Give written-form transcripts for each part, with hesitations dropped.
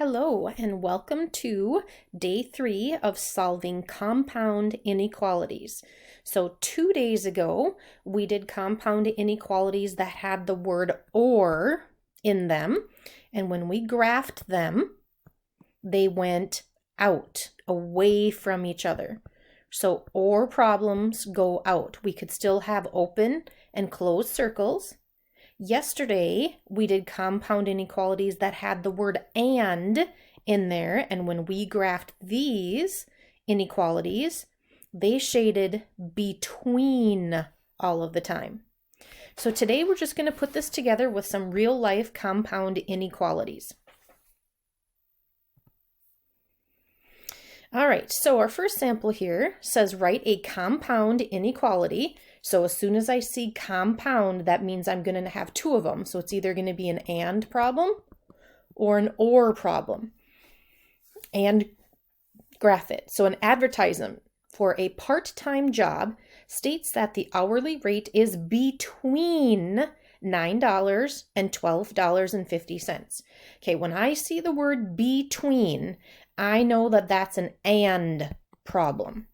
Hello and welcome to day 3 of solving compound inequalities. So 2 days ago, we did compound inequalities that had the word or in them. And when we graphed them, they went out, away from each other. So or problems go out. We could still have open and closed circles. Yesterday, we did compound inequalities that had the word and in there, and when we graphed these inequalities, they shaded between all of the time. So today, we're just going to put this together with some real-life compound inequalities. All right, so our first sample here says write a compound inequality. So as soon as I see compound, that means I'm going to have two of them. So it's either going to be an and problem or an or problem. And graph it. So an advertisement for a part-time job states that the hourly rate is between $9 and $12.50. Okay, when I see the word between, I know that that's an and problem.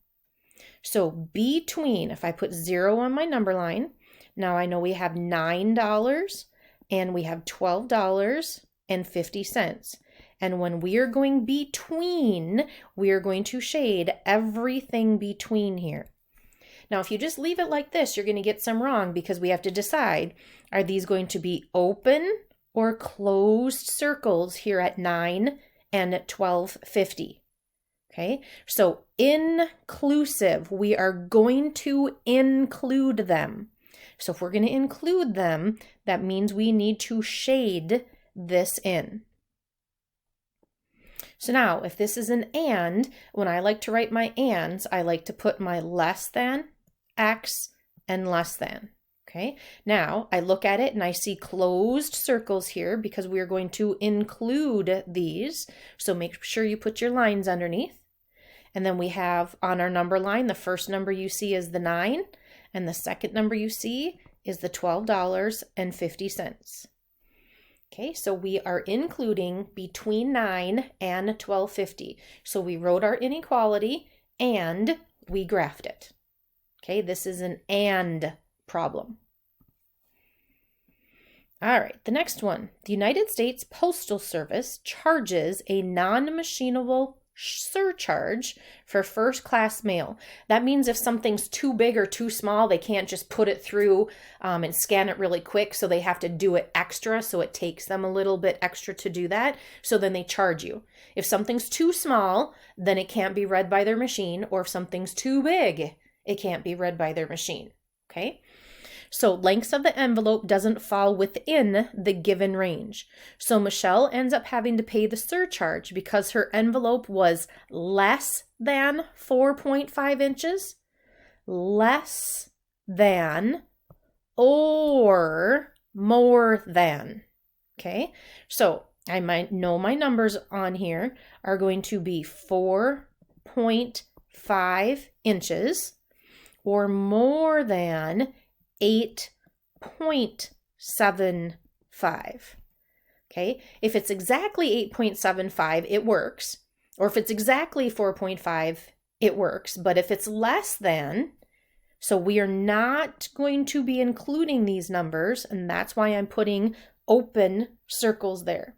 So between, if I put 0 on my number line, now I know we have $9 and we have $12.50. And when we are going between, we are going to shade everything between here. Now, if you just leave it like this, you're going to get some wrong because we have to decide, are these going to be open or closed circles here at 9 and at 12.50? Okay, so inclusive, we are going to include them. So if we're going to include them, that means we need to shade this in. So now, if this is an and, when I like to write my ands, I like to put my less than, x, and less than. Okay, now I look at it and I see closed circles here because we are going to include these. So make sure you put your lines underneath. And then we have on our number line, the first number you see is the 9, and the second number you see is the $12.50. Okay, so we are including between 9 and $12.50. So we wrote our inequality and we graphed it. Okay, this is an and problem. All right, the next one. The United States Postal Service charges a non-machinable surcharge for first-class mail. That means if something's too big or too small, they can't just put it through and scan it really quick, so they have to do it extra, so it takes them a little bit extra to do that, so then they charge you. If something's too small, then it can't be read by their machine, or if something's too big, it can't be read by their machine, okay? So length of the envelope doesn't fall within the given range. So Michelle ends up having to pay the surcharge because her envelope was less than 4.5 inches, less than, or more than. Okay, so I might know my numbers on here are going to be 4.5 inches or more than 8.75. Okay, if it's exactly 8.75, it works. Or if it's exactly 4.5, it works. But if it's less than, so we are not going to be including these numbers, and that's why I'm putting open circles there.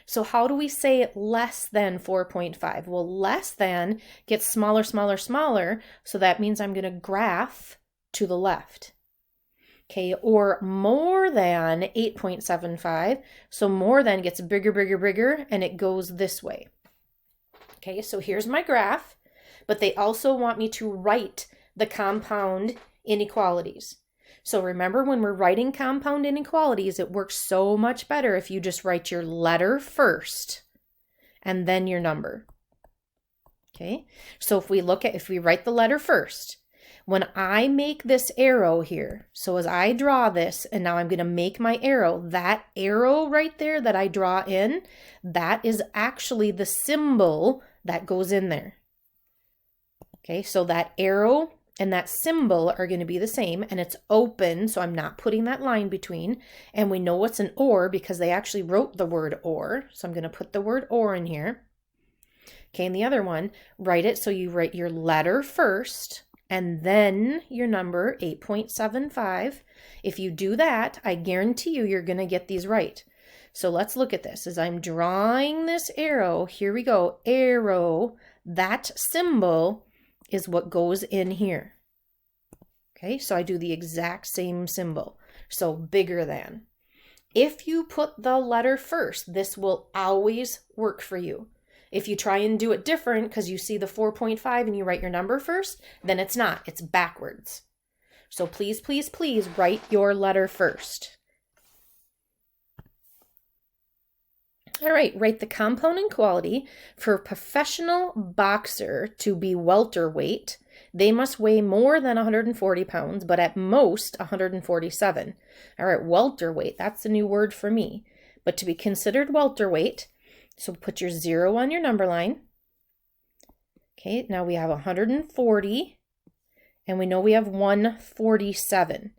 So how do we say less than 4.5? Well, less than gets smaller, smaller, smaller, so that means I'm going to graph to the left. Okay, or more than 8.75, so more than gets bigger, bigger, bigger, and it goes this way. Okay, so here's my graph, but they also want me to write the compound inequalities. So remember, when we're writing compound inequalities, it works so much better if you just write your letter first and then your number. Okay, so if we write the letter first, when I make this arrow here, so as I draw this, and now I'm going to make my arrow, that arrow right there that I draw in, that is actually the symbol that goes in there. Okay, so that arrow and that symbol are going to be the same, and it's open, so I'm not putting that line between, and we know what's an or because they actually wrote the word or, so I'm going to put the word or in here. Okay, and the other one, write it so you write your letter first, and then your number, 8.75. If you do that, I guarantee you're going to get these right. So let's look at this. As I'm drawing this arrow, here we go, arrow, that symbol is what goes in here. Okay, so I do the exact same symbol. So bigger than. If you put the letter first, this will always work for you. If you try and do it different because you see the 4.5 and you write your number first, then it's not, it's backwards. So please, please, please write your letter first. All right, write the compound inequality for a professional boxer to be welterweight. They must weigh more than 140 pounds, but at most 147. All right, welterweight, that's a new word for me. But to be considered welterweight, so put your 0 on your number line. Okay, now we have 140, and we know we have 147.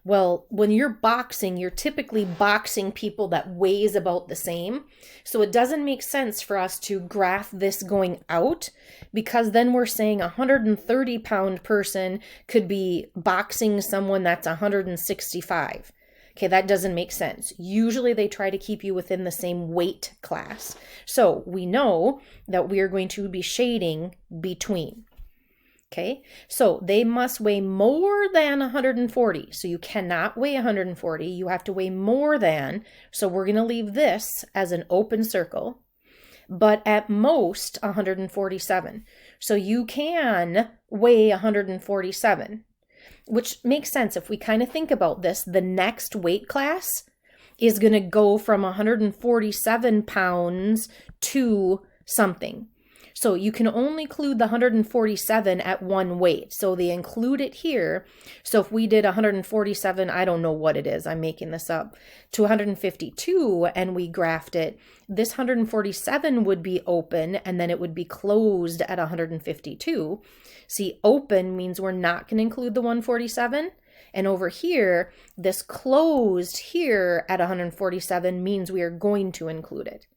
Well, when you're boxing, you're typically boxing people that weighs about the same. So it doesn't make sense for us to graph this going out, because then we're saying a 130-pound person could be boxing someone that's 165. Okay, that doesn't make sense. Usually they try to keep you within the same weight class. So we know that we are going to be shading between. Okay, so they must weigh more than 140. So you cannot weigh 140. You have to weigh more than. So we're going to leave this as an open circle, but at most 147. So you can weigh 147, which makes sense. If we kind of think about this, the next weight class is going to go from 147 pounds to something. So you can only include the 147 at one weight. So they include it here. So if we did 147, I don't know what it is, I'm making this up, to 152 and we graphed it, this 147 would be open and then it would be closed at 152. See, open means we're not going to include the 147. And over here, this closed here at 147 means we are going to include it.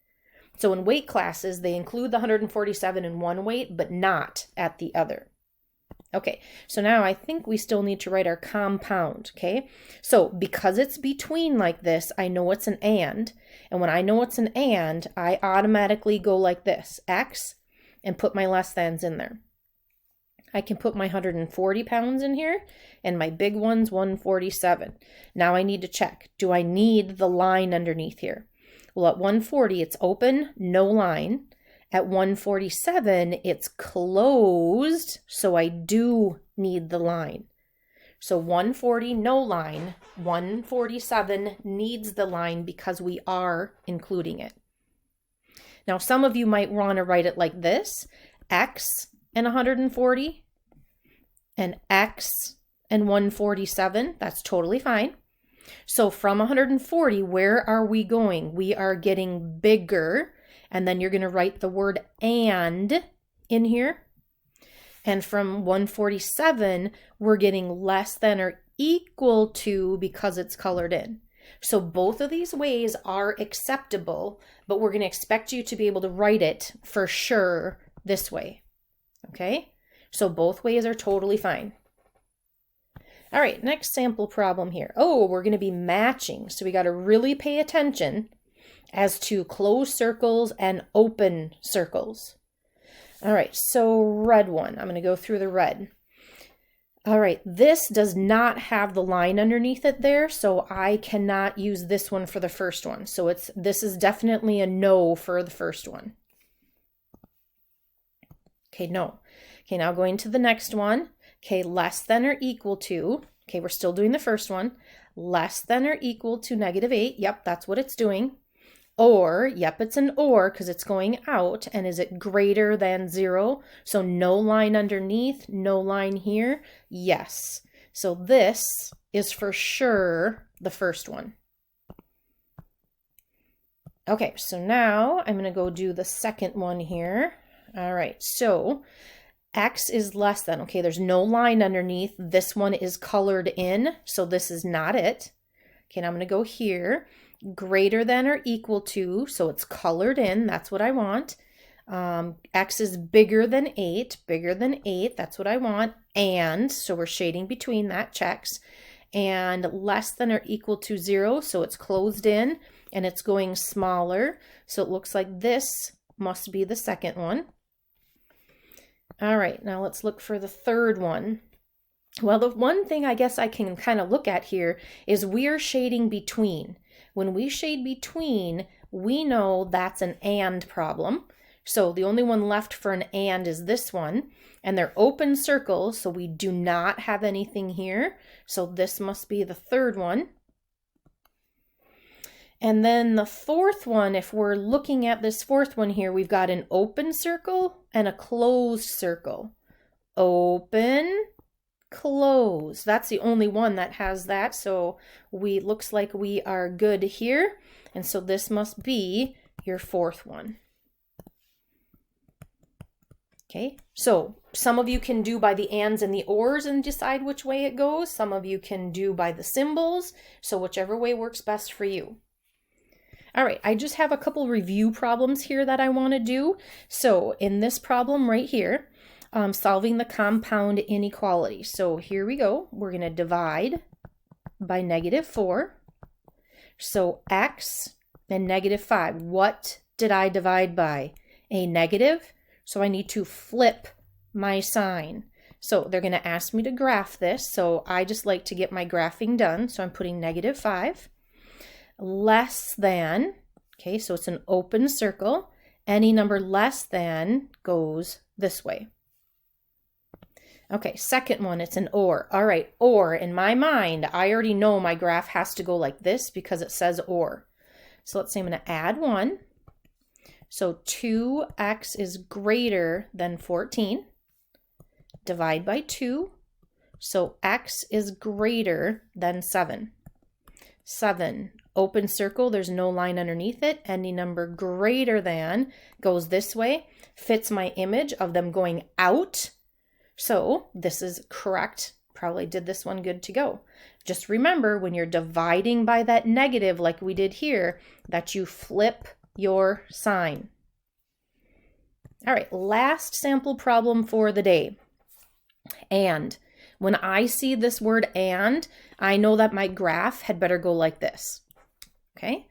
So in weight classes, they include the 147 in one weight, but not at the other. Okay, so now I think we still need to write our compound, okay? So because it's between like this, I know it's an and. And when I know it's an and, I automatically go like this, x, and put my less thans in there. I can put my 140 pounds in here, and my big one's 147. Now I need to check, do I need the line underneath here? Well, at 140, it's open, no line. At 147, it's closed, so I do need the line. So 140, no line. 147 needs the line because we are including it. Now, some of you might want to write it like this, x and 140, and x and 147. That's totally fine. So from 140, where are we going? We are getting bigger, and then you're going to write the word and in here. And from 147, we're getting less than or equal to because it's colored in. So both of these ways are acceptable, but we're going to expect you to be able to write it for sure this way. Okay? So both ways are totally fine. All right, next sample problem here. Oh, we're going to be matching. So we got to really pay attention as to closed circles and open circles. All right, so red one. I'm going to go through the red. All right, this does not have the line underneath it there, so I cannot use this one for the first one. So this is definitely a no for the first one. Okay, no. Okay, now going to the next one. Okay, less than or equal to, okay, we're still doing the first one, less than or equal to -8. Yep, that's what it's doing. Or, yep, it's an or because it's going out. And is it greater than 0? So no line underneath, no line here. Yes. So this is for sure the first one. Okay, so now I'm going to go do the second one here. All right, so X is less than, okay, there's no line underneath. This one is colored in, so this is not it. Okay, now I'm going to go here, greater than or equal to, so it's colored in, that's what I want. X is bigger than 8, that's what I want. And, so we're shading between that, checks. And less than or equal to 0, so it's closed in and it's going smaller. So it looks like this must be the second one. All right, now let's look for the third one. Well, the one thing I guess I can kind of look at here is we're shading between. When we shade between, we know that's an and problem. So the only one left for an and is this one, and they're open circles, so we do not have anything here. So this must be the third one. And then the fourth one, if we're looking at this fourth one here, we've got an open circle and a closed circle. Open, close. That's the only one that has that. So looks like we are good here. And so this must be your fourth one. Okay, so some of you can do by the ands and the ors and decide which way it goes. Some of you can do by the symbols. So whichever way works best for you. All right, I just have a couple review problems here that I want to do. So in this problem right here, solving the compound inequality. So here we go. We're going to divide by -4. So x and -5. What did I divide by? A negative. So I need to flip my sign. So they're going to ask me to graph this. So I just like to get my graphing done. So I'm putting -5. Less than, okay, so it's an open circle. Any number less than goes this way. Okay, second one, it's an or. All right, or, in my mind, I already know my graph has to go like this because it says or. So let's say I'm going to add 1. So 2x is greater than 14. Divide by 2. So x is greater than 7. 7, open circle, there's no line underneath it. Any number greater than goes this way. Fits my image of them going out. So this is correct. Probably did this one good to go. Just remember when you're dividing by that negative like we did here, that you flip your sign. All right, last sample problem for the day. And when I see this word and, I know that my graph had better go like this. Okay?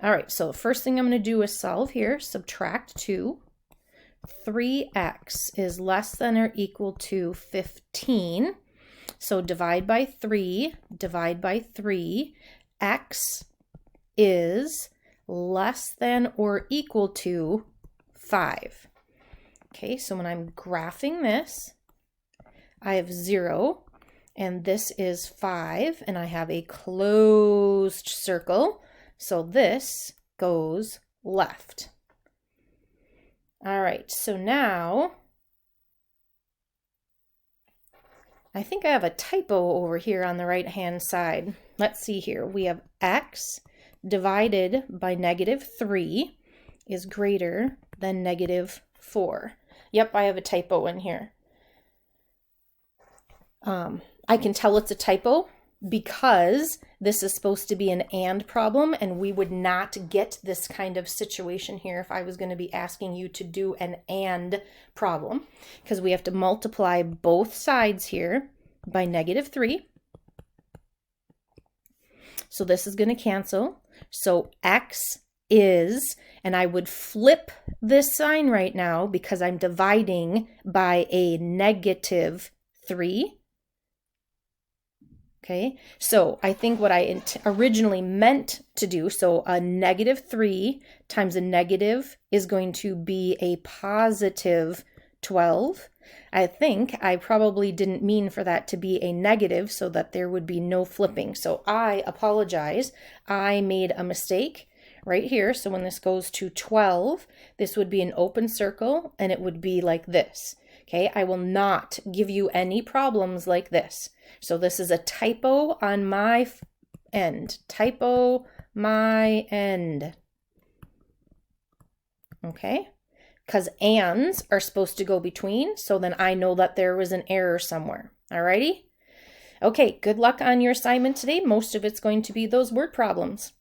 All right, so the first thing I'm going to do is solve here. Subtract 2. 3x is less than or equal to 15. So divide by 3, divide by 3. X is less than or equal to 5. Okay, so when I'm graphing this, I have 0, and this is 5, and I have a closed circle, so this goes left. All right, so now I think I have a typo over here on the right-hand side. Let's see here. We have x divided by -3 is greater than -4. Yep, I have a typo in here. I can tell it's a typo because this is supposed to be an and problem, and we would not get this kind of situation here if I was going to be asking you to do an and problem, because we have to multiply both sides here by -3. So this is going to cancel. So x is, and I would flip this sign right now because I'm dividing by a -3. Okay, so I think what I originally meant to do, so a -3 times a negative is going to be a +12. I think I probably didn't mean for that to be a negative so that there would be no flipping. So I apologize. I made a mistake right here. So when this goes to 12, this would be an open circle and it would be like this. Okay, I will not give you any problems like this. So this is a typo on my end. Typo my end. Okay, because ands are supposed to go between, so then I know that there was an error somewhere. Alrighty? Okay, good luck on your assignment today. Most of it's going to be those word problems.